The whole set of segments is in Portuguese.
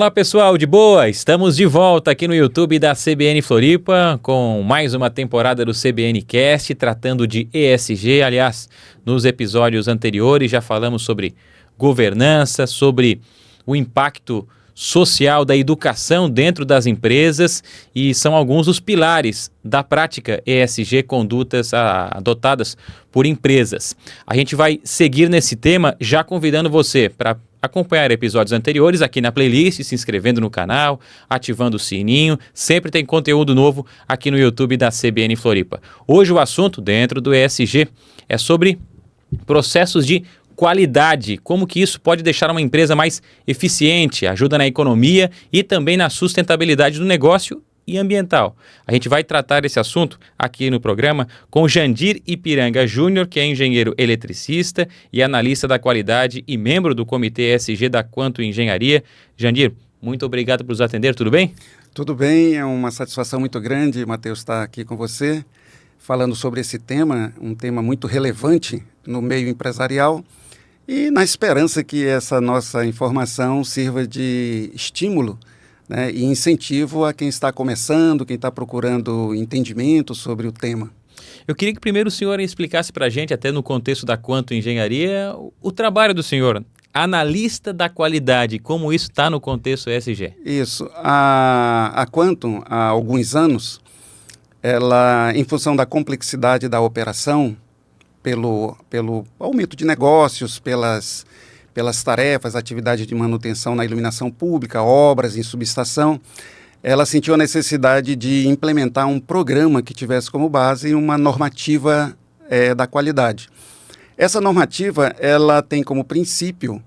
Olá pessoal, de boa? Estamos de volta aqui no YouTube da CBN Floripa com mais uma temporada do CBN Cast tratando de ESG. Aliás, nos episódios anteriores já falamos sobre governança, sobre o impacto social da educação dentro das empresas e são alguns dos pilares da prática ESG, condutas adotadas por empresas. A gente vai seguir nesse tema já convidando você para acompanhar episódios anteriores aqui na playlist, se inscrevendo no canal, ativando o sininho. Sempre tem conteúdo novo aqui no YouTube da CBN Floripa. Hoje o assunto dentro do ESG é sobre processos de qualidade, como que isso pode deixar uma empresa mais eficiente, ajuda na economia e também na sustentabilidade do negócio e ambiental. A gente vai tratar esse assunto aqui no programa com Jandir Ipiranga Júnior, que é engenheiro eletricista e analista da qualidade e membro do Comitê ESG da Quanto Engenharia. Jandir, muito obrigado por nos atender, tudo bem? Tudo bem, é uma satisfação muito grande, Matheus, estar aqui com você, falando sobre esse tema, um tema muito relevante no meio empresarial e na esperança que essa nossa informação sirva de estímulo, né, e incentivo a quem está começando, quem está procurando entendimento sobre o tema. Eu queria que primeiro o senhor explicasse para a gente, até no contexto da Quanto Engenharia, o trabalho do senhor, analista da qualidade, como isso está no contexto ESG. Isso. A Quantum, há alguns anos, ela, em função da complexidade da operação, pelo aumento de negócios, pelas tarefas, atividades de manutenção na iluminação pública, obras em subestação, ela sentiu a necessidade de implementar um programa que tivesse como base uma normativa da qualidade. Essa normativa ela tem como princípio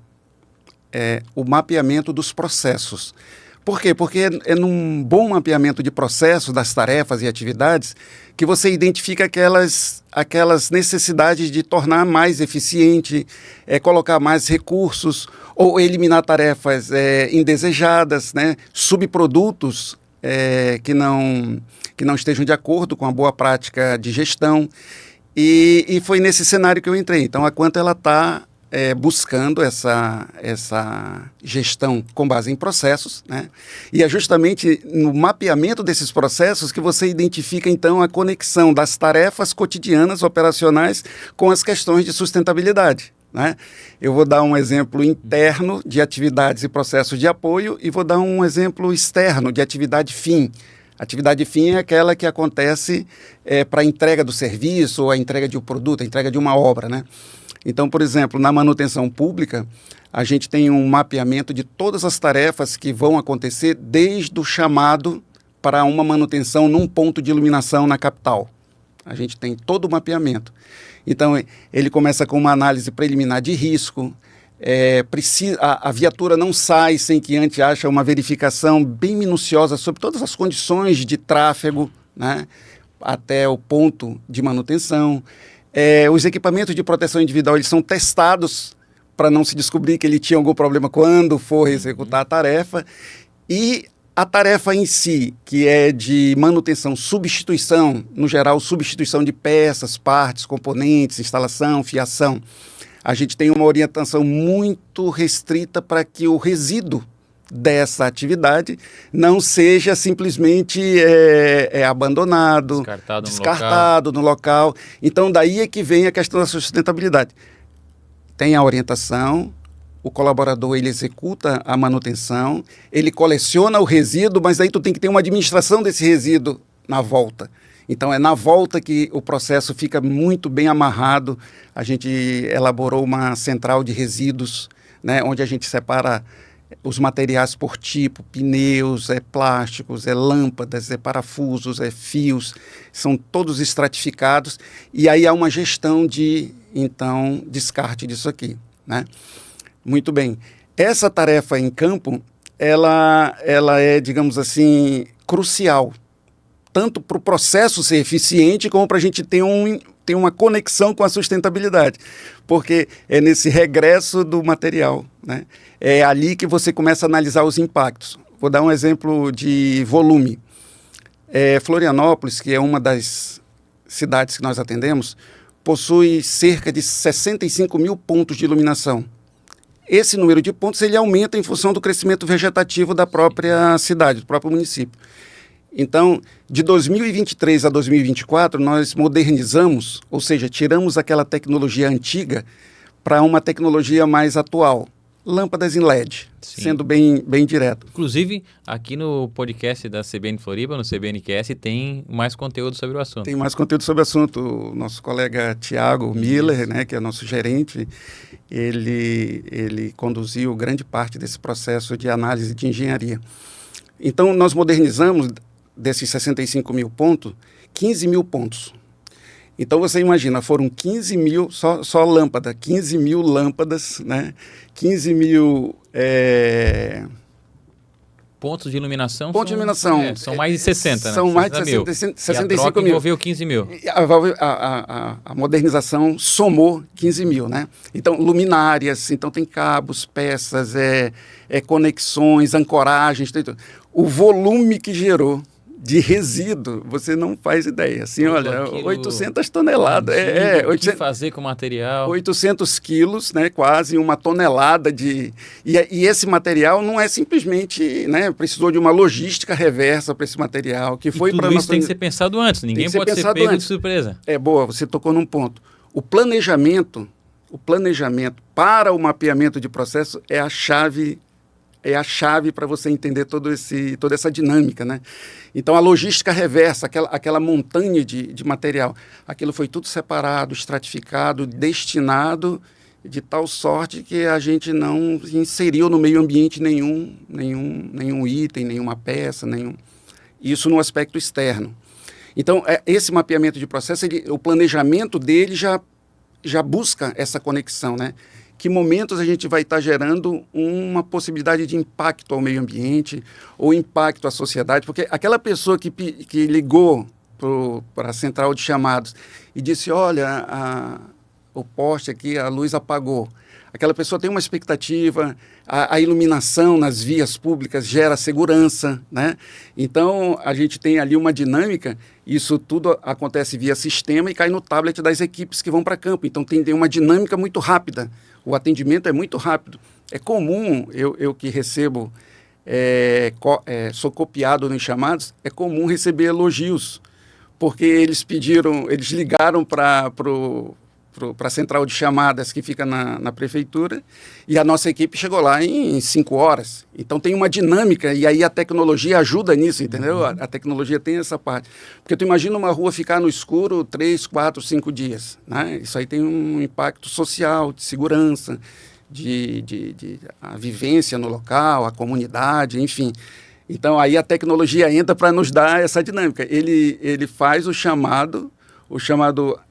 o mapeamento dos processos. Por quê? Porque é num bom mapeamento de processos, das tarefas e atividades, que você identifica aquelas necessidades de tornar mais eficiente, colocar mais recursos ou eliminar tarefas indesejadas, né? Subprodutos que não estejam de acordo com a boa prática de gestão. E foi nesse cenário que eu entrei. Então, a Quanto ela está buscando essa gestão com base em processos, né? E é justamente no mapeamento desses processos que você identifica, então, a conexão das tarefas cotidianas, operacionais, com as questões de sustentabilidade, né? Eu vou dar um exemplo interno de atividades e processos de apoio e vou dar um exemplo externo de atividade fim. Atividade fim é aquela que acontece para a entrega do serviço ou a entrega de um produto, a entrega de uma obra, né? Então, por exemplo, na manutenção pública, a gente tem um mapeamento de todas as tarefas que vão acontecer desde o chamado para uma manutenção num ponto de iluminação na capital. A gente tem todo o mapeamento. Então, ele começa com uma análise preliminar de risco. A viatura não sai sem que antes haja uma verificação bem minuciosa sobre todas as condições de tráfego, né, até o ponto de manutenção. Os equipamentos de proteção individual eles são testados para não se descobrir que ele tinha algum problema quando for executar a tarefa. E a tarefa em si, que é de manutenção, substituição, no geral, substituição de peças, partes, componentes, instalação, fiação, a gente tem uma orientação muito restrita para que o resíduo dessa atividade não seja simplesmente abandonado, descartado no local. Então, daí é que vem a questão da sustentabilidade. Tem a orientação, o colaborador ele executa a manutenção, ele coleciona o resíduo, mas aí tu tem que ter uma administração desse resíduo na volta. Então, é na volta que o processo fica muito bem amarrado. A gente elaborou uma central de resíduos, né, onde a gente separa os materiais por tipo, pneus, plásticos, lâmpadas, parafusos, fios, são todos estratificados e aí há uma gestão de, então, descarte disso aqui, né? Muito bem. Essa tarefa em campo, ela é, digamos assim, crucial, tanto para o processo ser eficiente como para a gente ter uma conexão com a sustentabilidade, porque é nesse regresso do material, né? É ali que você começa a analisar os impactos. Vou dar um exemplo de volume. Florianópolis, que é uma das cidades que nós atendemos, possui cerca de 65 mil pontos de iluminação. esse número de pontos ele aumenta em função do crescimento vegetativo da própria cidade, do próprio município. Então, de 2023 a 2024, nós modernizamos, ou seja, tiramos aquela tecnologia antiga para uma tecnologia mais atual. Lâmpadas em LED, sim, sendo bem direto. Inclusive, aqui no podcast da CBN Floripa, no CBNcast, tem mais conteúdo sobre o assunto. Tem mais conteúdo sobre o assunto. O nosso colega Tiago Miller, né, que é nosso gerente, ele conduziu grande parte desse processo de análise de engenharia. Então, nós modernizamos desses 65 mil pontos, 15 mil pontos. Então, você imagina, foram 15 mil, só lâmpada, 15 mil lâmpadas, né? 15 mil... Pontos de iluminação? Pontos de iluminação. São mais de 60, né? São mais de 65 mil. A troca mil. Envolveu 15 mil. A modernização somou 15 mil, né? Então, luminárias, então tem cabos, peças, conexões, ancoragens, tem tudo. O volume que gerou de resíduo, você não faz ideia. Assim, olha, 800 toneladas. O que fazer com material? 800 quilos, né, quase uma tonelada de... E esse material não é simplesmente... Né, precisou de uma logística reversa para esse material. Que foi tudo isso tem que ser pensado antes. Ninguém pode ser pego de surpresa. Boa, você tocou num ponto. O planejamento para o mapeamento de processo é a chave para você entender toda essa dinâmica, né? Então, a logística reversa, aquela montanha de material, aquilo foi tudo separado, estratificado, destinado de tal sorte que a gente não inseriu no meio ambiente nenhum item, nenhuma peça, isso no aspecto externo. Então, esse mapeamento de processo, o planejamento dele já busca essa conexão, né? Que momentos a gente vai estar gerando uma possibilidade de impacto ao meio ambiente ou impacto à sociedade, porque aquela pessoa que ligou para a central de chamados e disse, olha, o poste aqui, a luz apagou. Aquela pessoa tem uma expectativa, a iluminação nas vias públicas gera segurança, né? Então, a gente tem ali uma dinâmica, isso tudo acontece via sistema e cai no tablet das equipes que vão para campo. Então, tem uma dinâmica muito rápida. O atendimento é muito rápido. É comum, eu que recebo, sou copiado nos chamados, é comum receber elogios, porque eles ligaram para a central de chamadas que fica na prefeitura, e a nossa equipe chegou lá em 5 horas. Então tem uma dinâmica, e aí a tecnologia ajuda nisso, entendeu? A tecnologia tem essa parte. Porque tu imagina uma rua ficar no escuro 3, 4, 5 dias, né? Isso aí tem um impacto social, de segurança, de a vivência no local, a comunidade, enfim. Então aí a tecnologia entra para nos dar essa dinâmica. Ele faz o chamado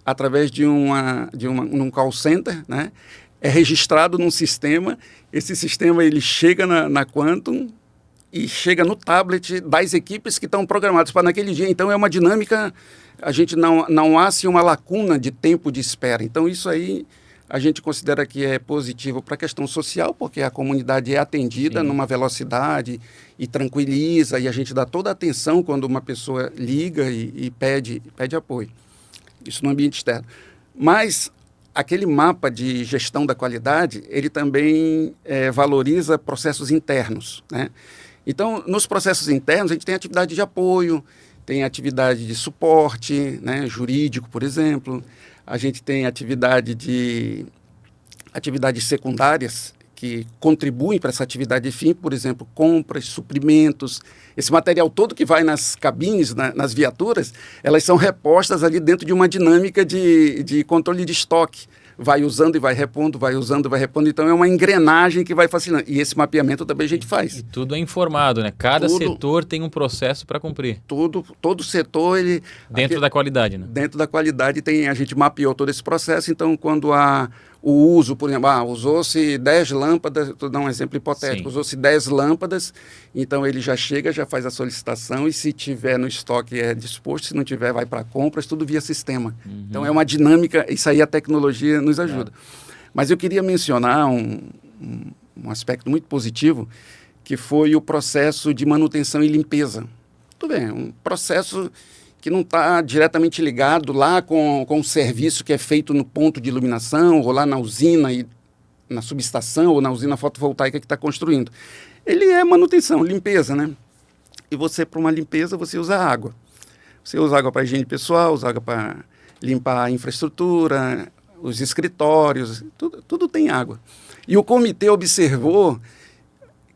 através de um call center, né? É registrado num sistema, esse sistema ele chega na Quantum e chega no tablet das equipes que estão programadas para naquele dia. Então é uma dinâmica, a gente não há assim, uma lacuna de tempo de espera. Então isso aí a gente considera que é positivo para a questão social, porque a comunidade é atendida Sim. numa velocidade e tranquiliza, e a gente dá toda a atenção quando uma pessoa liga e pede apoio. Isso no ambiente externo. Mas aquele mapa de gestão da qualidade, ele também valoriza processos internos, né? Então, nos processos internos, a gente tem atividade de apoio, tem atividade de suporte, né, jurídico, por exemplo. A gente tem atividades secundárias que contribuem para essa atividade de fim, por exemplo, compras, suprimentos. Esse material todo que vai nas cabines, nas viaturas, elas são repostas ali dentro de uma dinâmica de controle de estoque. Vai usando e vai repondo, vai usando e vai repondo. Então, é uma engrenagem que vai facilitando. E esse mapeamento também a gente faz. E tudo é informado, né? Cada setor tem um processo para cumprir. Todo setor, ele... Dentro da qualidade, né? Dentro da qualidade, a gente mapeou todo esse processo. Então, quando o uso, por exemplo, usou-se 10 lâmpadas, estou dando um exemplo hipotético, usou-se 10 lâmpadas, então ele já chega, já faz a solicitação e se tiver no estoque é disposto, se não tiver vai para compras, tudo via sistema. Então é uma dinâmica, isso aí a tecnologia nos ajuda. Mas eu queria mencionar um aspecto muito positivo, que foi o processo de manutenção e limpeza. Tudo bem, um processo que não está diretamente ligado lá com o serviço que é feito no ponto de iluminação ou lá na usina na subestação ou na usina fotovoltaica que está construindo. Ele é manutenção, limpeza, né? E você, para uma limpeza, você usa água. Você usa água para higiene pessoal, usa água para limpar a infraestrutura, os escritórios, tudo tem água. E o comitê observou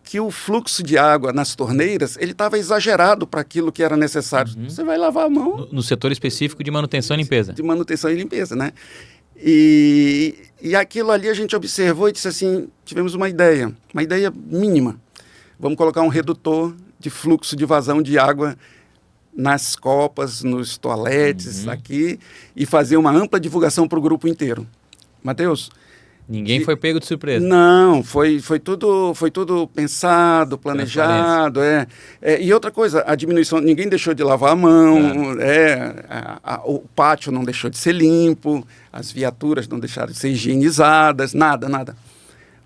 que o fluxo de água nas torneiras ele estava exagerado para aquilo que era necessário. Você vai lavar a mão... No setor específico de manutenção e limpeza. De manutenção e limpeza, né? E aquilo ali a gente observou e disse assim, tivemos uma ideia mínima. Vamos colocar um redutor de fluxo de vazão de água nas copas, nos toaletes aqui e fazer uma ampla divulgação para o grupo inteiro. Matheus? Ninguém foi pego de surpresa. Não, foi tudo pensado, planejado. E outra coisa, a diminuição, ninguém deixou de lavar a mão, o pátio não deixou de ser limpo, as viaturas não deixaram de ser higienizadas, nada.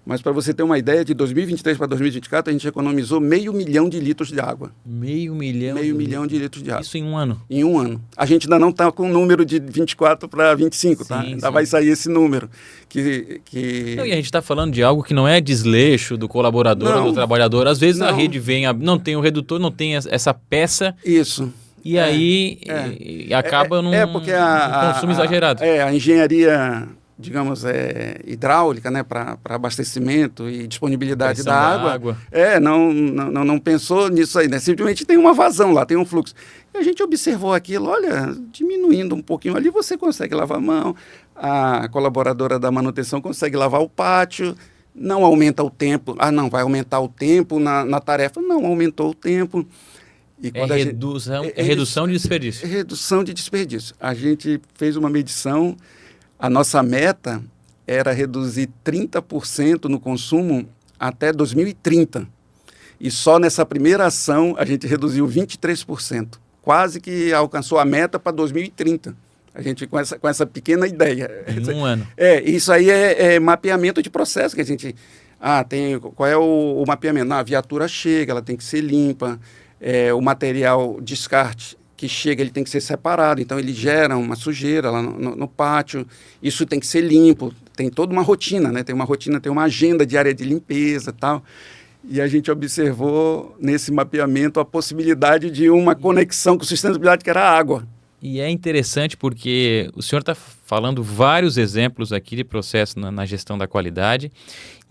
Mas para você ter uma ideia, de 2023 para 2024, a gente economizou 500 mil de litros de água. 500 mil? 500 mil de litros de água. Isso em um ano? Em um ano. A gente ainda não está com o número de 24 para 25, tá? Ainda vai sair esse número. Não, e a gente está falando de algo que não é desleixo do colaborador ou do trabalhador. Às vezes a rede vem, não tem o redutor, não tem essa peça. Isso. E aí acaba num consumo exagerado. A engenharia... digamos, hidráulica, né, para abastecimento e disponibilidade da água. Não pensou nisso aí, né? Simplesmente tem uma vazão lá, tem um fluxo. E a gente observou aquilo, olha, diminuindo um pouquinho ali, você consegue lavar a mão, a colaboradora da manutenção consegue lavar o pátio, não aumenta o tempo, vai aumentar o tempo na tarefa, não aumentou o tempo. E redução de desperdício. Redução de desperdício. A gente fez uma medição. A nossa meta era reduzir 30% no consumo até 2030. E só nessa primeira ação a gente reduziu 23%. Quase que alcançou a meta para 2030. A gente com essa pequena ideia. Em um ano. Isso aí é mapeamento de processo que a gente... qual é o mapeamento? A viatura chega, ela tem que ser limpa. O material descarte que chega, ele tem que ser separado, então ele gera uma sujeira lá no pátio, isso tem que ser limpo, tem toda uma rotina, né? Tem uma agenda diária de limpeza e tal, e a gente observou nesse mapeamento a possibilidade de uma conexão com sustentabilidade, que era a água. E é interessante porque o senhor está falando vários exemplos aqui de processo na gestão da qualidade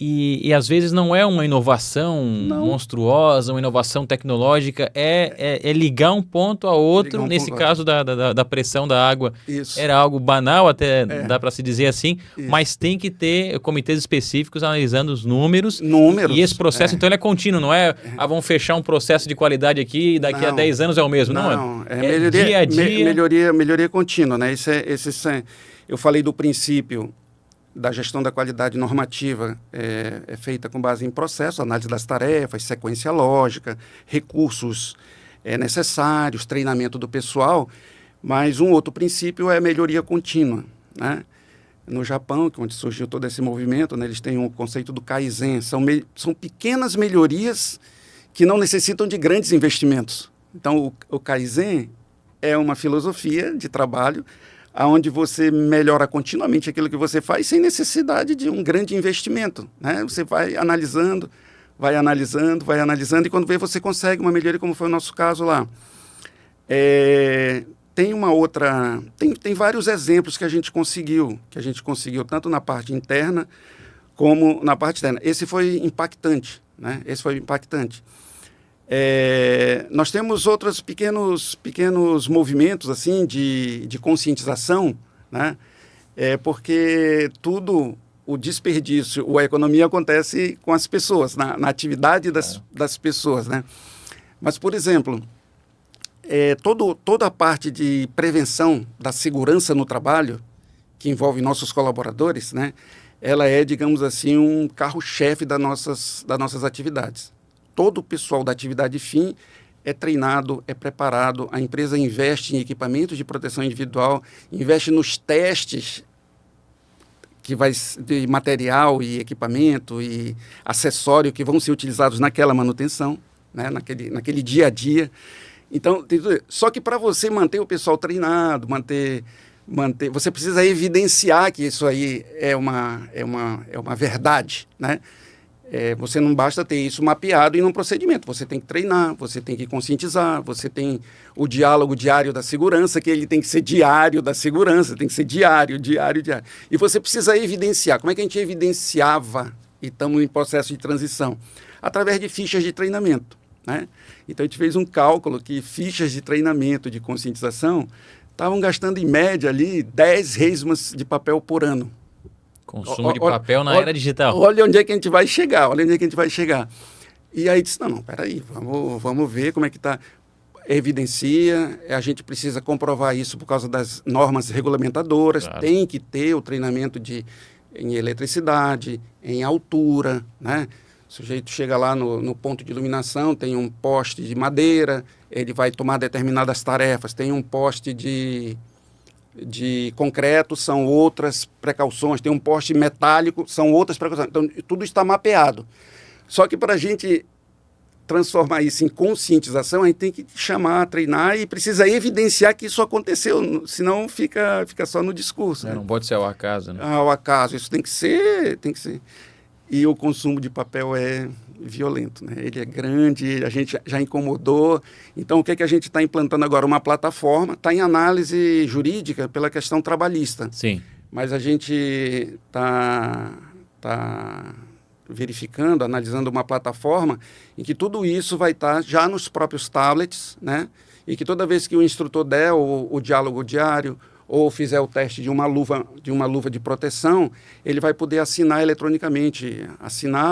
e às vezes não é uma inovação monstruosa, uma inovação tecnológica, é ligar um ponto a outro, nesse caso da pressão da água. Isso. Era algo banal, até dá para se dizer assim, mas tem que ter comitês específicos analisando os números. E esse processo, então, ele é contínuo, não é vamos fechar um processo de qualidade aqui e daqui a 10 anos é o mesmo. Não, melhoria, dia a dia. Melhoria contínua, né? Eu falei do princípio da gestão da qualidade normativa, é feita com base em processo, análise das tarefas, sequência lógica, recursos necessários, treinamento do pessoal, mas um outro princípio é a melhoria contínua, né? No Japão, onde surgiu todo esse movimento, né, eles têm um conceito do Kaizen, são pequenas melhorias que não necessitam de grandes investimentos. Então, o Kaizen é uma filosofia de trabalho onde você melhora continuamente aquilo que você faz sem necessidade de um grande investimento, né? Você vai analisando, e quando vê você consegue uma melhoria, como foi o nosso caso lá. Tem vários exemplos que a gente conseguiu tanto na parte interna como na parte externa. Esse foi impactante, né? Nós temos outros pequenos movimentos assim de conscientização, né? Porque o desperdício, a economia acontece com as pessoas, na atividade das pessoas, né? Mas, por exemplo, toda a parte de prevenção da segurança no trabalho, que envolve nossos colaboradores, né? Ela é, digamos assim, um carro-chefe das nossas atividades. Todo o pessoal da atividade fim é treinado, é preparado, a empresa investe em equipamentos de proteção individual, investe nos testes de material e equipamento e acessório que vão ser utilizados naquela manutenção, né, naquele dia a dia. Então, só que para você manter o pessoal treinado, manter manter, você precisa evidenciar que isso aí é uma verdade, né? Você não basta ter isso mapeado em um procedimento, você tem que treinar, você tem que conscientizar, você tem o diálogo diário da segurança, que ele tem que ser diário da segurança, tem que ser diário. E você precisa evidenciar. Como é que a gente evidenciava? E estamos em processo de transição. Através de fichas de treinamento, né? Então a gente fez um cálculo que fichas de treinamento, de conscientização, estavam gastando em média ali 10 resmas de papel por ano. Consumo de papel na era digital. Olha onde é que a gente vai chegar, E aí disse, não, peraí, vamos ver como é que está. Evidencia, a gente precisa comprovar isso por causa das normas regulamentadoras, claro. Tem que ter o treinamento em eletricidade, em altura, né? O sujeito chega lá no ponto de iluminação, tem um poste de madeira, ele vai tomar determinadas tarefas, tem um poste de concreto, são outras precauções, tem um poste metálico, são outras precauções. Então, tudo está mapeado. Só que para a gente transformar isso em conscientização, a gente tem que chamar, treinar e precisa evidenciar que isso aconteceu, senão fica só no discurso. Né? Não pode ser ao acaso, né? Ao acaso, isso tem que ser. E o consumo de papel é violento, né? Ele é grande, a gente já incomodou. Então, o que é que a gente está implantando agora? Uma plataforma, está em análise jurídica pela questão trabalhista. Sim. Mas a gente está verificando, analisando uma plataforma em que tudo isso vai estar já nos próprios tablets, né? E que toda vez que o instrutor der o diálogo diário ou fizer o teste de uma luva de proteção, ele vai poder assinar eletronicamente,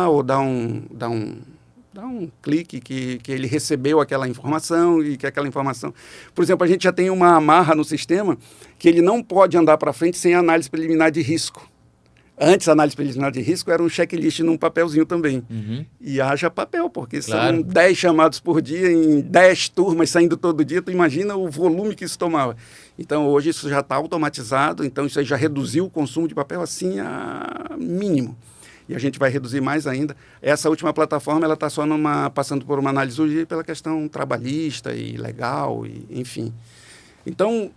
ou dar um clique que ele recebeu aquela informação e que aquela informação... Por exemplo, a gente já tem uma amarra no sistema que ele não pode andar para frente sem análise preliminar de risco. Antes, a análise preliminar de risco era um checklist num papelzinho também. Uhum. E haja papel, porque claro. São 10 chamados por dia, em 10 turmas saindo todo dia, tu imagina o volume que isso tomava. Então, hoje isso já está automatizado, então isso aí já reduziu o consumo de papel assim a mínimo. E a gente vai reduzir mais ainda. Essa última plataforma, ela está só passando por uma análise jurídica pela questão trabalhista e legal, enfim. Então,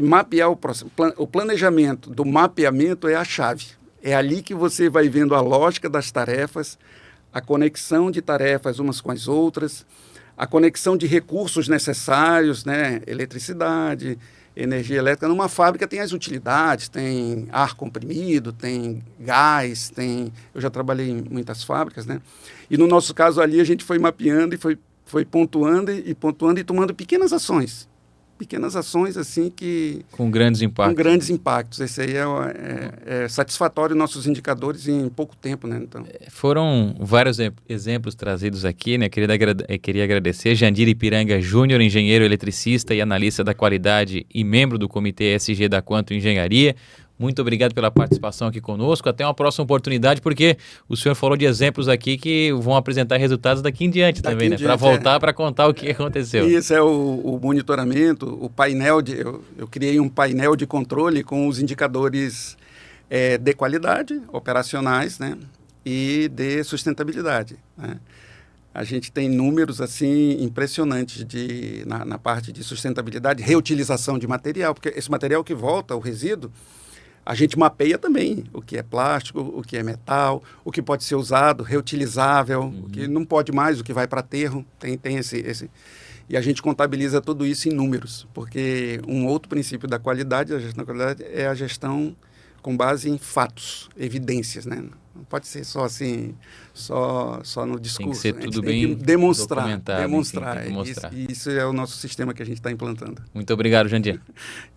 mapear o planejamento do mapeamento é a chave. É ali que você vai vendo a lógica das tarefas, a conexão de tarefas umas com as outras, a conexão de recursos necessários, né? Eletricidade, energia elétrica. Numa fábrica tem as utilidades, tem ar comprimido, tem gás, eu já trabalhei em muitas fábricas, né? E no nosso caso ali a gente foi mapeando e foi pontuando e tomando pequenas ações assim que... Com grandes impactos. Esse aí é satisfatório nossos indicadores em pouco tempo, né? Então. Foram vários exemplos trazidos aqui, né? Queria agradecer Jandir Ipiranga Júnior, engenheiro eletricista e analista da qualidade e membro do Comitê ESG da Quantum Engenharia. Muito obrigado pela participação aqui conosco. Até uma próxima oportunidade, porque o senhor falou de exemplos aqui que vão apresentar resultados daqui em diante também, né? Para voltar para contar o que aconteceu. Isso é o monitoramento, o painel eu criei um painel de controle com os indicadores de qualidade operacionais, né? E de sustentabilidade, né? A gente tem números assim impressionantes na parte de sustentabilidade, reutilização de material, porque esse material que volta, o resíduo, a gente mapeia também o que é plástico, o que é metal, o que pode ser usado, reutilizável, o que não pode mais, o que vai para aterro, tem esse... E a gente contabiliza tudo isso em números, porque um outro princípio da qualidade, a gestão da qualidade, é a gestão com base em fatos, evidências, né? Não pode ser só assim, só no discurso. Tem que ser tudo bem demonstrar. Mostrar. Isso é o nosso sistema que a gente está implantando. Muito obrigado, Jandir.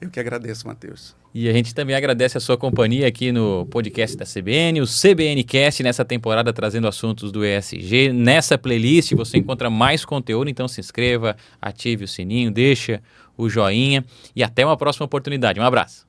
Eu que agradeço, Matheus. E a gente também agradece a sua companhia aqui no podcast da CBN, o CBNcast, nessa temporada trazendo assuntos do ESG. Nessa playlist você encontra mais conteúdo, então se inscreva, ative o sininho, deixa o joinha e até uma próxima oportunidade. Um abraço.